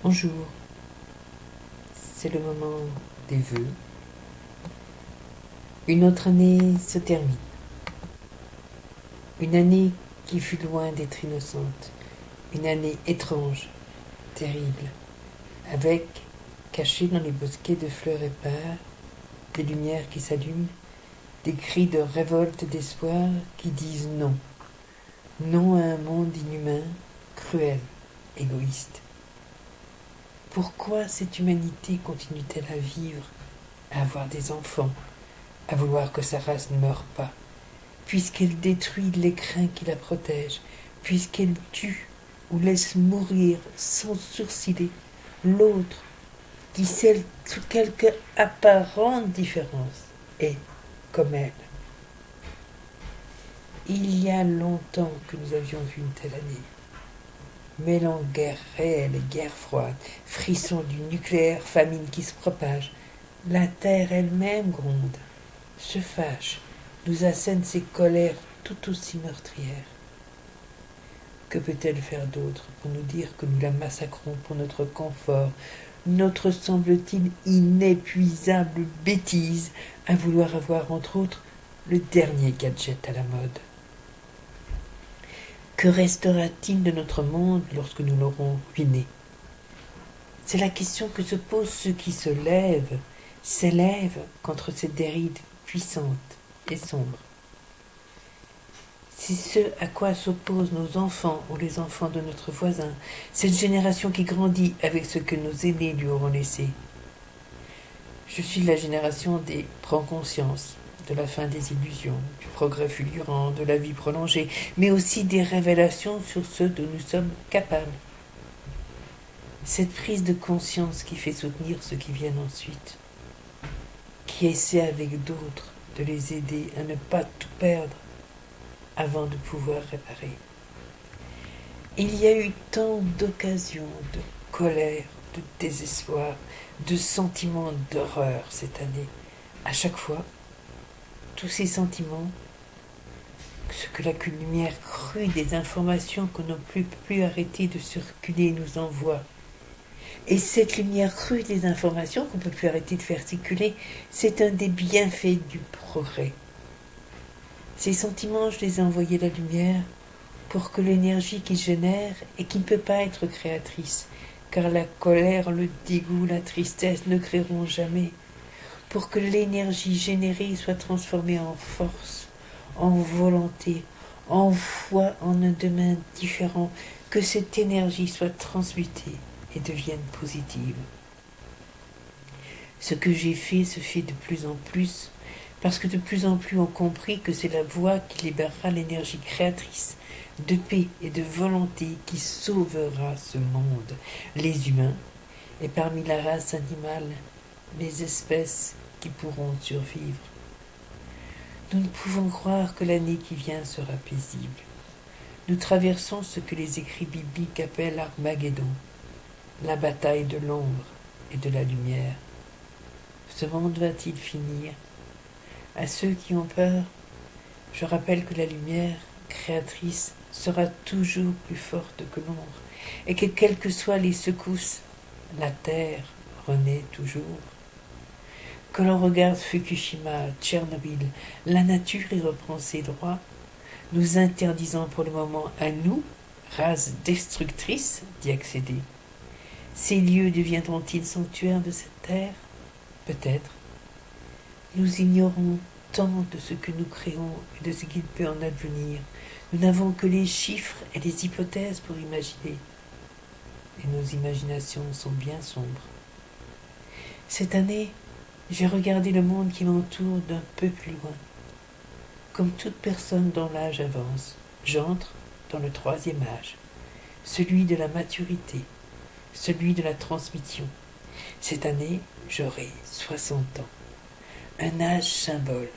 Bonjour, c'est le moment des vœux. Une autre année se termine. Une année qui fut loin d'être innocente. Une année étrange, terrible, avec, cachés dans les bosquets de fleurs épars, des lumières qui s'allument, des cris de révolte et d'espoir qui disent non. Non à un monde inhumain, cruel, égoïste. Pourquoi cette humanité continue-t-elle à vivre, à avoir des enfants, à vouloir que sa race ne meure pas, puisqu'elle détruit les crains qui la protègent, puisqu'elle tue ou laisse mourir sans sourciller l'autre qui, sous quelque apparente différence, est comme elle. Il y a longtemps que nous avions vu une telle année. Mêlant guerre réelle et guerre froide, frisson du nucléaire, famine qui se propage, la terre elle-même gronde, se fâche, nous assène ses colères tout aussi meurtrières. Que peut-elle faire d'autre pour nous dire que nous la massacrons pour notre confort, notre semble-t-il inépuisable bêtise à vouloir avoir entre autres le dernier gadget à la mode? Que restera-t-il de notre monde lorsque nous l'aurons ruiné? C'est la question que se posent ceux qui s'élèvent contre cette dérive puissante et sombre. C'est ce à quoi s'opposent nos enfants ou les enfants de notre voisin, cette génération qui grandit avec ce que nos aînés lui auront laissé. Je suis de la génération des prends conscience, de la fin des illusions, du progrès fulgurant, de la vie prolongée, mais aussi des révélations sur ce dont nous sommes capables. Cette prise de conscience qui fait soutenir ceux qui viennent ensuite, qui essaie avec d'autres de les aider à ne pas tout perdre avant de pouvoir réparer. Il y a eu tant d'occasions de colère, de désespoir, de sentiments d'horreur cette année. À chaque fois, tous ces sentiments, ce que la lumière crue des informations qu'on ne peut plus arrêter de circuler nous envoie. Et cette lumière crue des informations qu'on ne peut plus arrêter de faire circuler, c'est un des bienfaits du progrès. Ces sentiments, je les ai envoyés à la lumière pour que l'énergie qu'ils génèrent, et qui ne peut pas être créatrice, car la colère, le dégoût, la tristesse ne créeront jamais, pour que l'énergie générée soit transformée en force, en volonté, en foi en un demain différent, que cette énergie soit transmutée et devienne positive. Ce que j'ai fait se fait de plus en plus, parce que de plus en plus on compris que c'est la voix qui libérera l'énergie créatrice de paix et de volonté qui sauvera ce monde, les humains, et parmi la race animale, les espèces qui pourront survivre. Nous ne pouvons croire que l'année qui vient sera paisible. Nous traversons ce que les écrits bibliques appellent Armageddon, la bataille de l'ombre et de la lumière. Ce monde va-t-il finir? À ceux qui ont peur, je rappelle que la lumière créatrice sera toujours plus forte que l'ombre, et que quelles que soient les secousses, la terre renaît toujours. Que l'on regarde Fukushima, Tchernobyl, la nature y reprend ses droits, nous interdisant pour le moment à nous, race destructrice, d'y accéder. Ces lieux deviendront-ils sanctuaires de cette terre? Peut-être. Nous ignorons tant de ce que nous créons et de ce qu'il peut en advenir. Nous n'avons que les chiffres et les hypothèses pour imaginer. Et nos imaginations sont bien sombres. Cette année, j'ai regardé le monde qui m'entoure d'un peu plus loin. Comme toute personne dont l'âge avance, j'entre dans le 3e âge, celui de la maturité, celui de la transmission. Cette année, j'aurai 60 ans. Un âge symbole,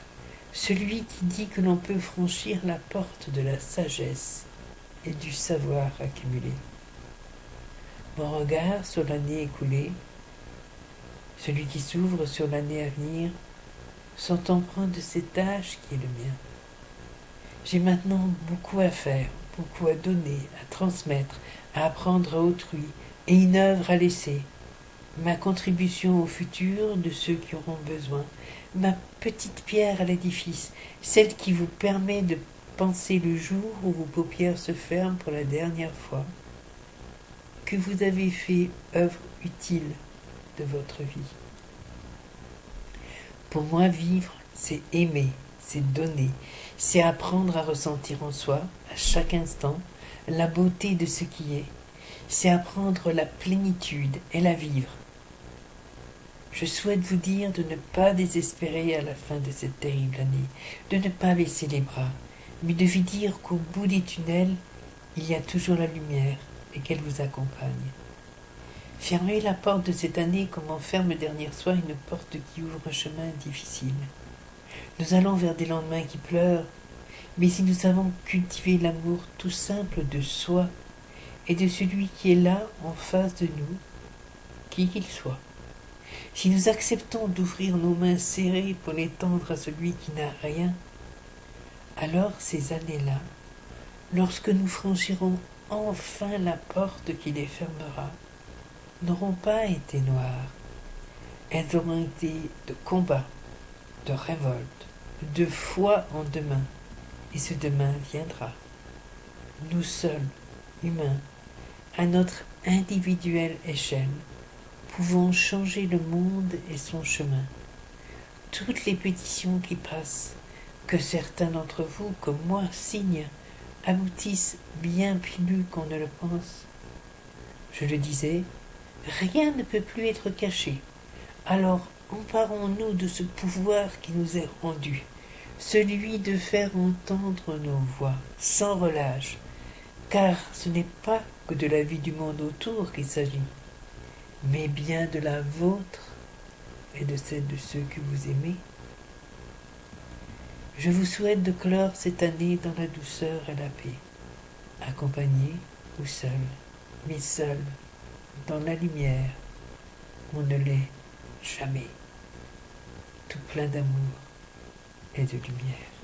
celui qui dit que l'on peut franchir la porte de la sagesse et du savoir accumulé. Mon regard sur l'année écoulée, celui qui s'ouvre sur l'année à venir, sont empreints de cet âge qui est le mien. J'ai maintenant beaucoup à faire, beaucoup à donner, à transmettre, à apprendre à autrui, et une œuvre à laisser, ma contribution au futur de ceux qui auront besoin, ma petite pierre à l'édifice, celle qui vous permet de penser le jour où vos paupières se ferment pour la dernière fois, que vous avez fait œuvre utile de votre vie. Pour moi, vivre, c'est aimer, c'est donner, c'est apprendre à ressentir en soi, à chaque instant, la beauté de ce qui est, c'est apprendre la plénitude et la vivre. Je souhaite vous dire de ne pas désespérer à la fin de cette terrible année, de ne pas baisser les bras, mais de vous dire qu'au bout des tunnels, il y a toujours la lumière et qu'elle vous accompagne. Fermez la porte de cette année comme on ferme derrière soi une porte qui ouvre un chemin difficile. Nous allons vers des lendemains qui pleurent, mais si nous savons cultiver l'amour tout simple de soi et de celui qui est là en face de nous, qui qu'il soit, si nous acceptons d'ouvrir nos mains serrées pour les tendre à celui qui n'a rien, alors ces années-là, lorsque nous franchirons enfin la porte qui les fermera, n'auront pas été noires. Elles auront été de combat, de révolte, de foi en demain. Et ce demain viendra. Nous seuls, humains, à notre individuelle échelle, pouvons changer le monde et son chemin. Toutes les pétitions qui passent, que certains d'entre vous, comme moi, signent, aboutissent bien plus qu'on ne le pense. Je le disais, rien ne peut plus être caché. Alors, emparons-nous de ce pouvoir qui nous est rendu, celui de faire entendre nos voix, sans relâche, car ce n'est pas que de la vie du monde autour qu'il s'agit, mais bien de la vôtre et de celle de ceux que vous aimez. Je vous souhaite de clore cette année dans la douceur et la paix, accompagné ou seul, mais seul, dans la lumière. On ne l'est jamais, tout plein d'amour et de lumière.